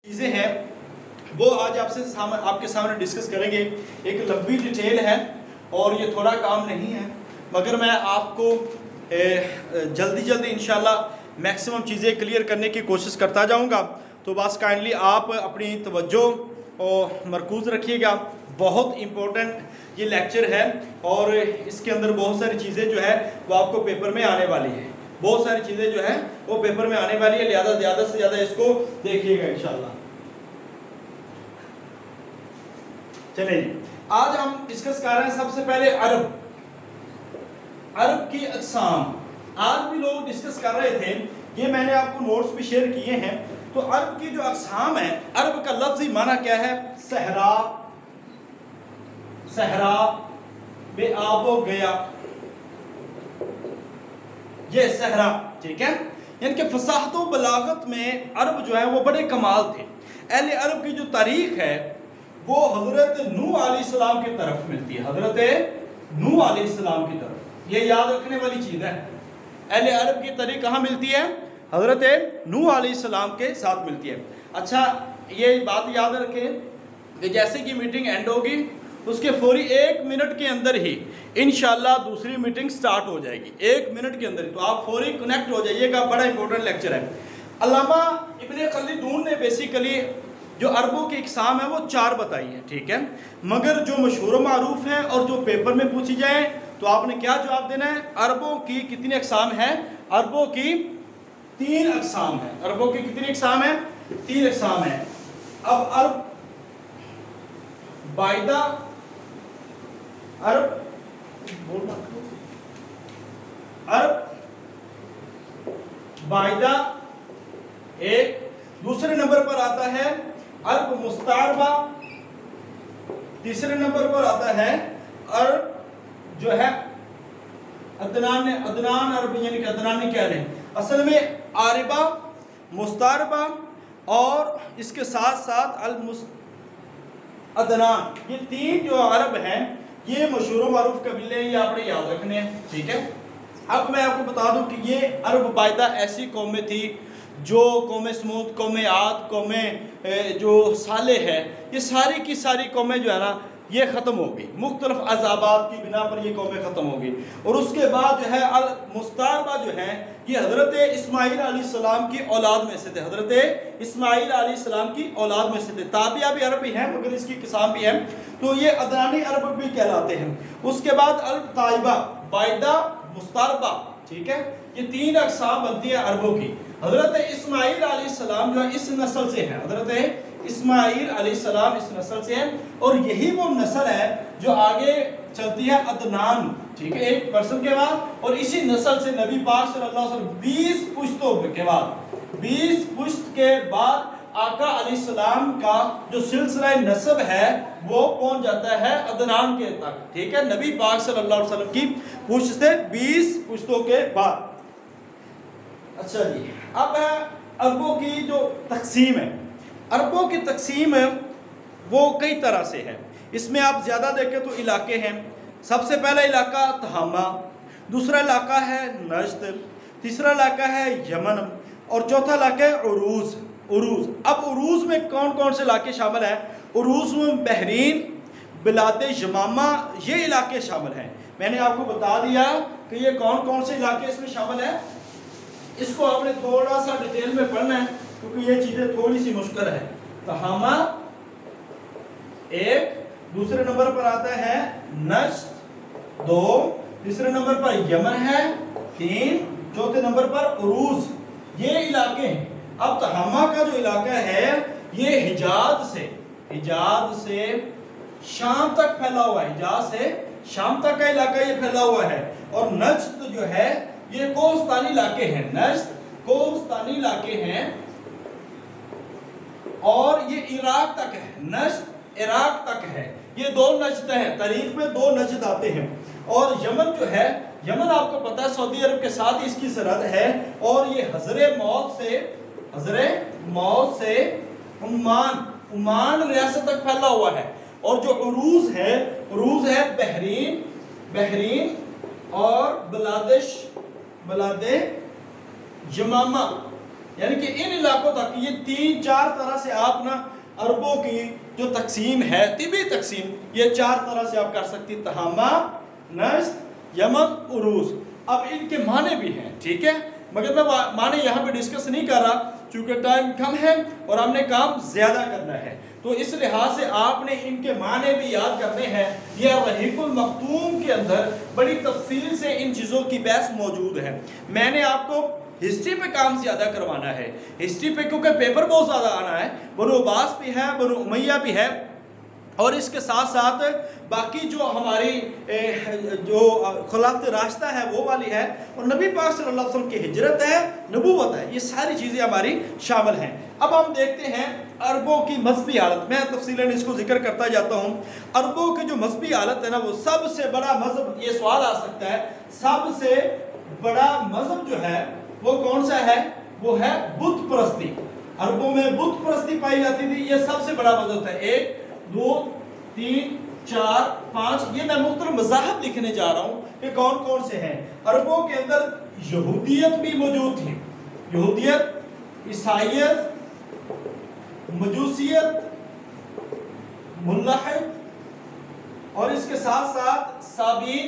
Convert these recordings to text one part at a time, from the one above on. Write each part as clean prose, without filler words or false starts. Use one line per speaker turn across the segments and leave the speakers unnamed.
चीज़ें हैं वो आज आपके सामने डिस्कस करेंगे। एक लंबी डिटेल है और ये थोड़ा काम नहीं है, मगर मैं आपको जल्दी इंशाल्लाह मैक्सिमम चीज़ें क्लियर करने की कोशिश करता जाऊंगा। तो बस काइंडली आप अपनी तवज्जो और मरकूज़ रखिएगा। बहुत इम्पोर्टेंट ये लेक्चर है और इसके अंदर बहुत सारी चीज़ें जो है वो आपको पेपर में आने वाली है। बहुत सारी चीज़ें जो है वो पेपर में आने वाली है, लिहाजा ज़्यादा से ज़्यादा इसको देखिएगा इंशाल्लाह। चलिए आज हम डिस्कस कर रहे हैं सबसे पहले अरब की अक़साम। आज भी लोग डिस्कस कर रहे थे, ये मैंने आपको नोट्स भी शेयर किए हैं। तो अरब की जो अक़साम है, अरब का लफ्ज़ी माना क्या है? सहरा, सहरा बे आबो गया, ये सहरा, ठीक है। यानी कि फसाहत व बलागत में अरब जो है वो बड़े कमाल थे। अहले अरब की जो तारीख है वो हज़रत नूह अलैहिस्सलाम की तरफ मिलती है, हज़रत नूह अलैहिस्सलाम की तरफ। ये याद रखने वाली चीज़ है। अहले अरब की तारीख कहाँ मिलती है? हज़रत नूह अलैहिस्सलाम के साथ मिलती है। अच्छा, ये बात याद रखें कि जैसे कि मीटिंग एंड होगी उसके फौरी 1 मिनट के अंदर ही इंशाल्लाह दूसरी मीटिंग स्टार्ट हो जाएगी। 1 मिनट के अंदर ही, तो आप फौरी कनेक्ट हो जाइएगा। बड़ा इंपॉर्टेंट लेक्चर है। अल्लामा इब्न खल्दून ने बेसिकली जो अरबों की इक़साम है वो 4 बताई है, ठीक है। मगर जो मशहूर मारूफ है और जो पेपर में पूछी जाए तो आपने क्या जवाब देना है? अरबों की कितनी अक़साम है? अरबों की 3 अक़साम है। अरबों की कितनी अक़साम है? 3 अक़साम है। अब अरब बायदा, अरब बायदा एक, दूसरे नंबर पर आता है अरब मुस्तारबा, तीसरे नंबर पर आता है अरब जो है अदनान अरब, यानी कि अदनानी कह रहे हैं। असल में आरिबा, मुस्तारबा और इसके साथ साथ अदनान, ये 3 जो अरब हैं ये मशहूर मारूफ कबीले हैं, ये आपने याद रखने हैं, ठीक है। अब मैं आपको बता दूं कि ये अरब बायदा ऐसी कौमें थी जो कौमें समूद, कौमें आद, कौमें जो साले है, ये सारी की सारी कौमें जो है ना ये ख़त्म हो गई। मुख्तलिफ अज़ाबात की बिना पर ये कौमें ख़त्म हो गई। और उसके बाद जो है अल मुस्तारबा जो है ये हज़रत इस्माईल अलैहिस्सलाम की औलाद में से थे। हज़रत इस्माईल अलैहिस्सलाम की औलाद में से थे। ताबिया भी अरब ही हैं मगर इसकी किसाम भी है, तो ये अदनानी अरब भी कहलाते हैं। उसके बाद अल ताइबा, बायदा, मुस्तारबा, ठीक है। ये 3 अक़साम बनती है अरबों की। हज़रत इस्माईल अलैहिस्सलाम जो है इस नस्ल से है, हज़रत इस्माईल अलैहिस्सलाम इस नस्ल से है और यही वो नस्ल है जो आगे चलती है अदनान, ठीक है, एक पर्सन के बाद। और इसी नस्ल से नबी पाक सल्लल्लाहु अलैहि वसल्लम 20 पुश्तों के बाद, 20 पुश्त के बाद आका अलैहिस्सलाम का जो सिलसिला नसब है वो पहुंच जाता है अदनान के तक, ठीक है। नबी पाक सल्लल्लाहु अलैहि वसल्म की पुश्त से 20 पुश्तों के बाद। अच्छा जी, अब है अरबों की जो तकसीम है। अरबों की तकसीम वो कई तरह से है। इसमें आप ज़्यादा देखें तो इलाके हैं। सबसे पहला इलाका तहामा, दूसरा इलाका है नजद, तीसरा इलाका है यमन और चौथा इलाका है उरूज़। अब उरूज़ में कौन कौन से इलाके शामिल हैं? उरूज़ में बहरीन, बिलाद यमामा, ये इलाके शामिल हैं। मैंने आपको बता दिया कि ये कौन कौन से इलाके इसमें शामिल हैं। इसको आपने थोड़ा सा डिटेल में पढ़ना है क्योंकि ये चीज़ें थोड़ी सी मुश्किल है। तहामा 1, दूसरे नंबर पर आता है नजद 2, तीसरे नंबर पर यमन है 3, चौथे नंबर पर उरूज़, ये इलाके हैं। अब तहामा का जो इलाका है ये हिजाज से शाम तक फैला हुआ है। हिजाज से शाम तक का इलाका ये फैला हुआ है। और नजद जो है ये कोस्तानी इलाके हैं, नजद कोस्तानी इलाके हैं और ये इराक तक है। नजद इराक तक है। ये 2 नजद हैं, तारीख में 2 नजद आते हैं। और यमन जो है, यमन आपको पता है सऊदी अरब के साथ इसकी सरहद है और ये हज़रे मौत से उमान रियासत तक फैला हुआ है। और जो उरूज़ है बहरीन और बिलाद यमामा, यानी कि इन इलाकों तक ये 3-4 तरह से आप ना अरबों की जो तकसीम है, तिबी तकसीम, ये 4 तरह से आप कर सकती, तहामा, नज्द, यमन, उरूज। अब इनके माने भी हैं, ठीक है, मगर मैं माने यहाँ पे डिस्कस नहीं कर रहा क्योंकि टाइम कम है और हमने काम ज़्यादा करना है, तो इस लिहाज से आपने इनके माने भी याद करने हैं। यह रहीकुल मखतूम के अंदर बड़ी तफसील से इन चीज़ों की बहस मौजूद है। मैंने आपको हिस्ट्री पे काम ज़्यादा करवाना है, हिस्ट्री पे क्योंकि पेपर बहुत ज़्यादा आना है, बनु अब्बास भी है, बनु उमैया भी है, और इसके साथ साथ बाकी जो हमारी जो खुलाफत रास्ता है वो वाली है, और नबी पाक सल्लल्लाहु अलैहि वसल्लम की हिजरत है, नबूवत है, ये सारी चीज़ें हमारी शामिल हैं। अब हम देखते हैं अरबों की मजहबी हालत, मैं तफसीलन इसको जिक्र करता जाता हूँ। अरबों की जो मजहबी हालत है ना, वो सबसे बड़ा मजहब, ये सवाल आ सकता है, सबसे बड़ा मजहब जो है वो कौन सा है? वो है बुत परस्ती। अरबों में बुत परस्ती पाई जाती थी, ये सबसे बड़ा मजहब है। 1 2 3 4 5, ये मैं मुख्तलिफ मज़ाहब लिखने जा रहा हूँ कि कौन कौन से हैं। अरबों के अंदर यहूदियत भी मौजूद थी, यहूदियत, ईसाइयत, मजूसियत, मुल्लाहिद, और इसके साथ साथ साबीन,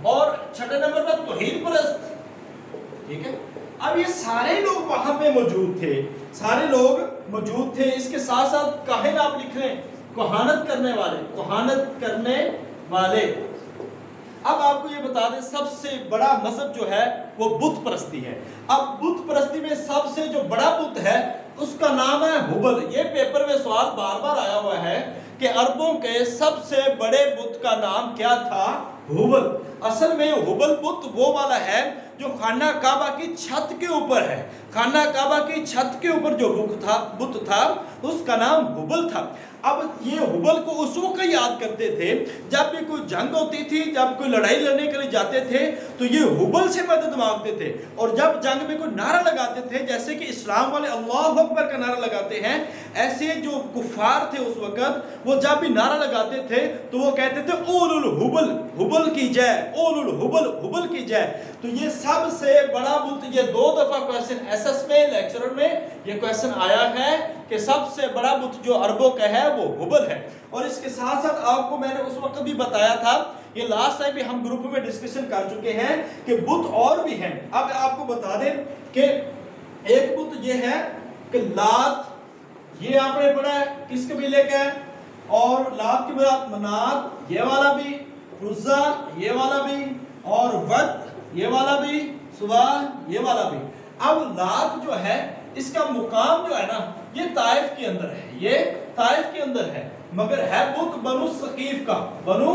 और छठे नंबर पर तौहीद परस्त, ठीक है। अब ये सारे लोग वहां पे मौजूद थे, सारे लोग मौजूद थे। इसके साथ साथ काहिन आप लिख लें, कोहानत करने वाले, कोहानत करने वाले। अब आपको ये बता दें, सबसे बड़ा मजहब जो है वो बुत परस्ती है। अब बुत परस्ती में सबसे जो बड़ा बुत है उसका नाम है हुबल। ये पेपर में सवाल बार बार आया हुआ है कि अरबों के सबसे बड़े बुत का नाम क्या था? हुबल। असल में हुबल बुत वो वाला है जो खाना काबा की छत के ऊपर है। खाना काबा की छत के ऊपर जो बुत था उसका नाम हुबल था। अब ये हुबल को उस वक्त याद करते थे जब भी कोई जंग होती थी, जब कोई लड़ाई लड़ने के लिए जाते थे तो ये हुबल से मदद मांगते थे। और जब जंग में कोई नारा लगाते थे, जैसे कि इस्लाम वाले अल्लाह अकबर का नारा लगाते हैं, ऐसे जो कुफार थे उस वक्त, वो जब भी नारा लगाते थे तो वो कहते थे ओलुल हुबल, हुबल की जय, ओलुल हुबल, हुबल की जय। तो ये सबसे बड़ा बुत, ये 2 दफा क्वेश्चन एसएस में लेक्चर में ये क्वेश्चन आया है कि सबसे बड़ा बुत जो अरबों का है वो हुबल है। और इसके साथ साथ आपको मैंने उस वक्त भी बताया था, ये लास्ट टाइम भी हम ग्रुप में डिस्कशन कर चुके हैं कि बुत और भी हैं। अब आपको बता दें कि एक बुत ये है कि लात, ये आपने पढ़ा है किस कबीले का है, और लात के बाद मनात, ये वाला भी, उज़्ज़ा ये वाला भी, और वद ये वाला भी, सुवा ये वाला भी। अब लात जो है इसका मुकाम जो है ना ये ताइफ के अंदर है, ये ताइफ के अंदर है, मगर है बुत बनु सकीफ का, बनु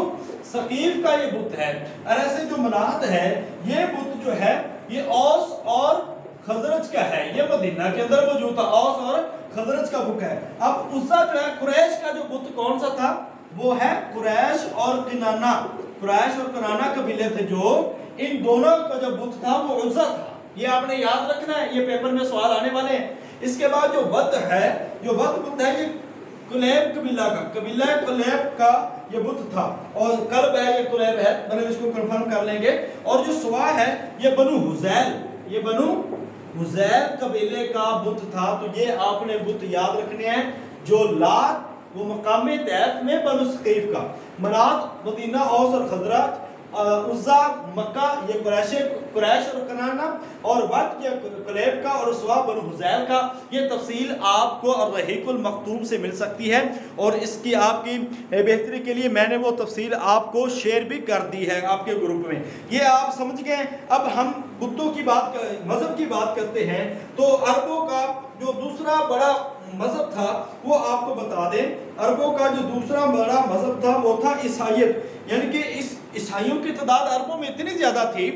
सकीफ का ये बुत है। और ऐसे जो मनात है ये बुत जो है ये औस और खजरज का है, ये मदीना के अंदर मौजूद था, औस और खजरज का बुत है। अब उज़्ज़ा जो है कुरैश का जो बुत कौन सा था? वो है कुरैश और किनाना, कुरैश और किनाना कबीले थे, जो इन दोनों का जो बुत था वो उज़्ज़ा था। ये आपने याद रखना है, ये पेपर में सवाल आने वाले हैं। इसके बाद जो वद है, जो वद बुत है ये कुलैब कबीला का, कबीला कुलैब का ये बुत था, और कल्ब है ये कुलैब है, मैंने इसको कंफर्म कर लेंगे। और जो सुवा है ये बनु हुज़ैल, ये बनु हुज़ैल कबीले का बुत था। तो ये आपने बुत याद रखने हैं। जो लात वो मकामी तैफ में बनु सकीफ का, मनात मदीना औस और खजरज, उज़्ज़ा मक्का ये कुरैश और कनाना, और वक्त ये कुलैब का, और सुवा बनु हुज़ैल का। ये तफसील आपको और रहीकुल मखतूम से मिल सकती है, और इसकी आपकी बेहतरी के लिए मैंने वो तफसील आपको शेयर भी कर दी है आपके ग्रुप में। ये आप समझ गए। अब हम बुतों की बात, मज़हब की बात करते हैं, तो अरबों का जो दूसरा बड़ा मज़हब था वो आपको बता दें। अरबों का जो दूसरा बड़ा मज़हब था वो था ईसाइयत, यानी कि इस ईसाइयों की तादाद अरबों में इतनी ज़्यादा थी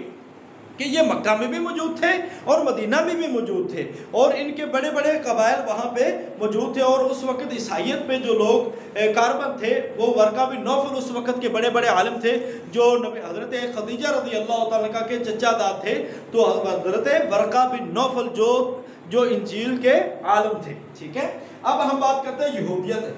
कि ये मक्का में भी मौजूद थे और मदीना में भी मौजूद थे, और इनके बड़े बड़े कबाइल वहाँ पे मौजूद थे। और उस वक्त ईसाइयत पे जो लोग कारबन थे वो वर्का बिन नौफल उस वक्त के बड़े बड़े आलिम थे, जो नबी हज़रत खदीजा रज़ी अल्लाह तआला अन्हा के चचादाद थे। तो हज़रत वर्का बिन नौफल जो जो इंजील के आलम थे। ठीक है, अब हम बात करते हैं यहूदियत।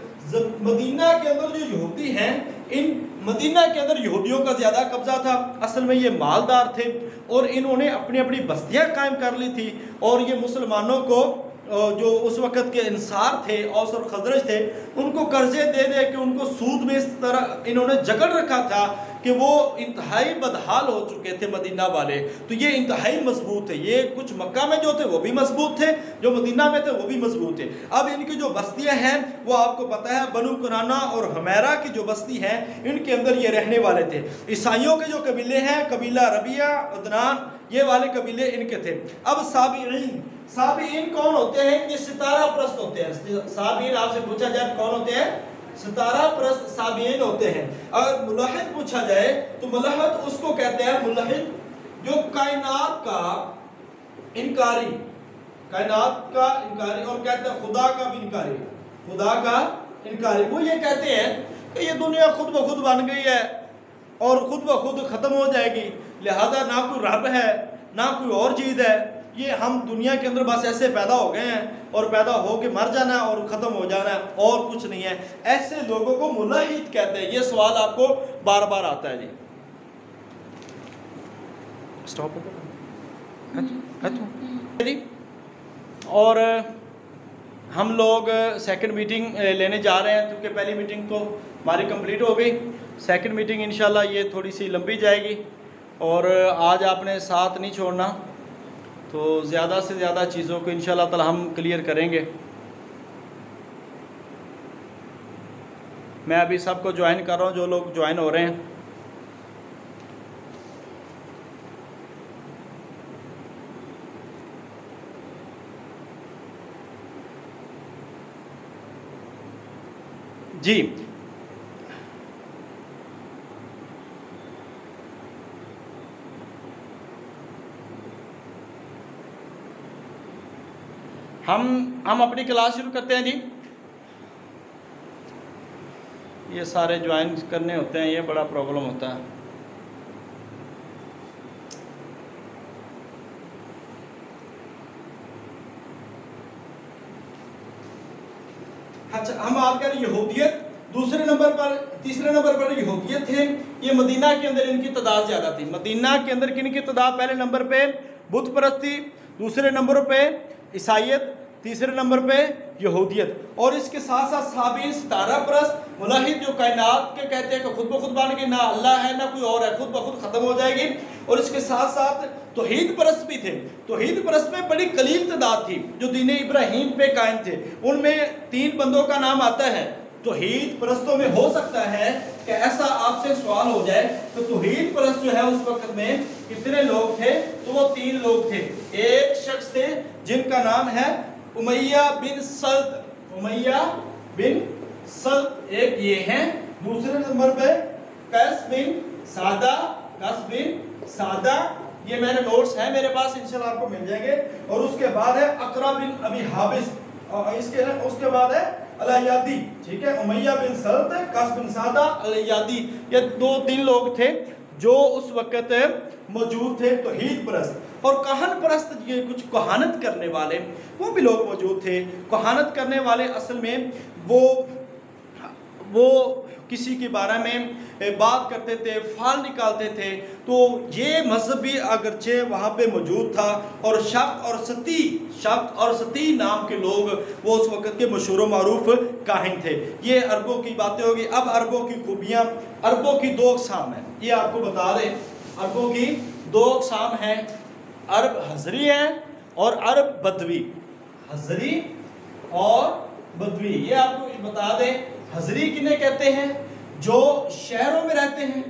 मदीना के अंदर जो यहूदी हैं, इन मदीना के अंदर यहूदियों का ज़्यादा कब्जा था। असल में ये मालदार थे और इन्होंने अपनी अपनी बस्तियां कायम कर ली थी और ये मुसलमानों को जो उस वक़्त के इंसार थे, औस और खजरज थे, उनको कर्जे दे दे के उनको सूद में इस तरह इन्होंने जकड़ रखा था कि वो इंतहाई बदहाल हो चुके थे मदीना वाले। तो ये इंतहाई मजबूत थे। ये कुछ मक्का में जो थे वो भी मजबूत थे, जो मदीना में थे वो भी मजबूत थे। अब इनकी जो बस्तियां हैं वो आपको पता है, बनु कुराना और हमेरा की जो बस्ती है इनके अंदर ये रहने वाले थे। ईसाइयों के जो कबीले हैं, कबीला रबिया, अदनान, ये वाले कबीले इनके थे। अब साबिईन, साबिईन कौन होते हैं? ये सितारा परस्त होते हैं। साबिईन आपसे पूछा जाए कौन होते हैं? सितारा परस्त साबिईन होते हैं। अगर मुल्हिद पूछा जाए तो मुल्हिद उसको कहते हैं, मुल्हिद जो कायनात का इनकारी, कायनात का इनकारी, और कहते हैं खुदा का भी इनकारी, खुदा का इनकारी। वो ये कहते हैं कि ये दुनिया खुद ब खुद बन गई है और खुद ब खुद ख़त्म हो जाएगी, लिहाजा ना कोई रब है ना कोई और चीज़ है, ये हम दुनिया के अंदर बस ऐसे पैदा हो गए हैं और पैदा हो के मर जाना है और ख़त्म हो जाना है और कुछ नहीं है। ऐसे लोगों को मुल्हिद कहते हैं। ये सवाल आपको बार बार आता है जी। स्टॉप जी। और हम लोग सेकंड मीटिंग लेने जा रहे हैं क्योंकि पहली मीटिंग तो हमारी कंप्लीट हो गई। सेकंड मीटिंग इंशाल्लाह ये थोड़ी सी लंबी जाएगी और आज आपने साथ नहीं छोड़ना, तो ज़्यादा से ज़्यादा चीज़ों को इंशाल्लाह ताला हम क्लियर करेंगे। मैं अभी सबको ज्वाइन कर रहा हूँ, जो लोग ज्वाइन हो रहे हैं। जी, हम अपनी क्लास शुरू करते हैं जी। ये सारे ज्वाइन करने होते हैं, ये बड़ा प्रॉब्लम होता है। अच्छा, हम बात करें यहूदियत। दूसरे नंबर पर, तीसरे नंबर पर यहूदियत थे। ये मदीना के अंदर इनकी तादाद ज़्यादा थी। मदीना के अंदर किनकी तादाद? पहले नंबर पे बुत परस्ती, दूसरे नंबर पे ईसाइयत, तीसरे नंबर पे यहूदियत। और इसके साथ साथ साबिईन, सितारा परस्त, मुल्हिद जो कायनात के कहते हैं कि खुद ब खुद बन गई, ना अल्लाह है ना कोई और है, खुद ब खुद ख़त्म हो जाएगी। और इसके साथ साथ तौहीद परस्त भी थे। तौहीद परस्त में बड़ी कलील तादाद थी जो दीन इब्राहीम पे कायम थे। उनमें 3 बंदों का नाम आता है। तौहीद परस्तों में हो सकता है कि ऐसा आपसे सवाल हो जाए तो तौहीद परस्त जो है उस वक्त में कितने लोग थे? तो वो 3 लोग थे। एक शख्स थे जिनका नाम है उमैया बिन सल्त, उमैया बिन सल्त एक ये हैं। दूसरे नंबर पे कैस बिन सादा, कैस बिन सादा, ये मेरे नोट्स हैं मेरे पास, इंशाल्लाह आपको मिल जाएंगे। और उसके बाद है अकरा बिन अबी हाबिस, उसके बाद है अलयादी। ठीक है, उमैया बिन सल्त, कैस बिन सादा, अलयादी, ये 2-3 लोग थे जो उस वक्त मौजूद थे, तौहीद परस्त। और कहान परस्त, ये कुछ कहानत करने वाले वो भी लोग मौजूद थे। कहानत करने वाले असल में वो किसी के बारे में बात करते थे, फाल निकालते थे। तो ये मजहब भी अगरचे वहाँ पे मौजूद था। और शब्त और सती नाम के लोग वो उस वक़्त के मशहूर मारूफ काहिन थे। ये अरबों की बातें होगी। अब अरबों की खूबियाँ, अरबों की 2 अक़साम हैं, ये आपको बता दें। अरबों की 2 अक़साम हैं, अरब हज़री है और अरब बदवी। हज़री और बदवी, ये आपको बता दें। हज़री किन्हें कहते हैं? जो शहरों में रहते हैं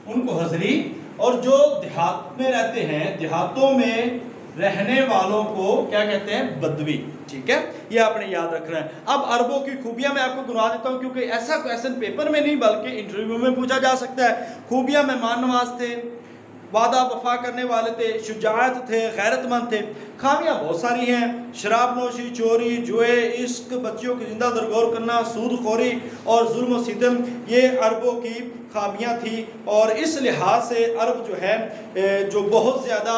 उनको हज़री, और जो देहात में रहते हैं, देहातों में रहने वालों को क्या कहते हैं? बदवी। ठीक है, ये आपने याद रखना है। अब अरबों की खूबियां मैं आपको गिना देता हूँ क्योंकि ऐसा क्वेश्चन पेपर में नहीं बल्कि इंटरव्यू में पूछा जा सकता है। खूबियां, मेहमान नवाज थे, वादा वफा करने वाले थे, शुजाअत थे, गैरतमंद थे। खामियां बहुत सारी हैं, शराब नोशी, चोरी, जुए, इश्क, बच्चियों की जिंदा दरगोर करना, सूदखोरी और जुल्म सितम, ये अरबों की खामियां थी। और इस लिहाज से अरब जो है जो बहुत ज़्यादा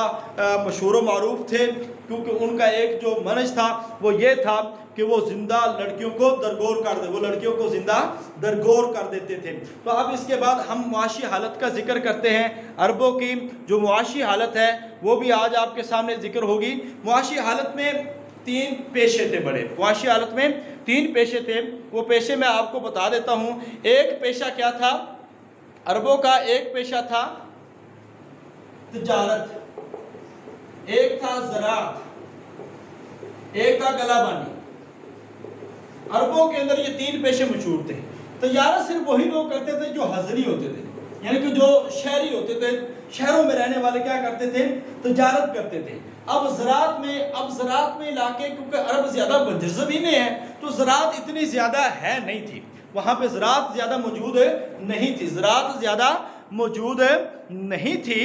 मशहूर मारूफ थे। क्योंकि उनका एक जो मनज था वो ये था कि वो जिंदा लड़कियों को दरगोर कर दे, वो लड़कियों को जिंदा दरगोर कर देते थे। तो अब इसके बाद हम मुआशी हालत का जिक्र करते हैं। अरबों की जो मुआशी हालत है वो भी आज आपके सामने जिक्र होगी। मुआशी हालत में 3 पेशे थे बड़े, मुआशी हालत में 3 पेशे थे। वो पेशे मैं आपको बता देता हूँ। एक पेशा क्या था अरबों का? एक पेशा था तिजारत, एक था ज़राअत, एक था गलाबानी। अरबों के अंदर ये 3 पेशे मशहूर थे। तिजारत सिर्फ वही लोग करते थे जो हज़री होते थे, यानी कि जो शहरी होते थे, शहरों में रहने वाले क्या करते थे? तिजारत करते थे। अब ज़राअत में इलाके, क्योंकि अरब ज़्यादा बंजर ज़मीनें हैं तो ज़राअत इतनी ज़्यादा है नहीं थी, वहाँ पे ज़राअत ज़्यादा मौजूद नहीं थी, ज़राअत ज़्यादा मौजूद नहीं थी।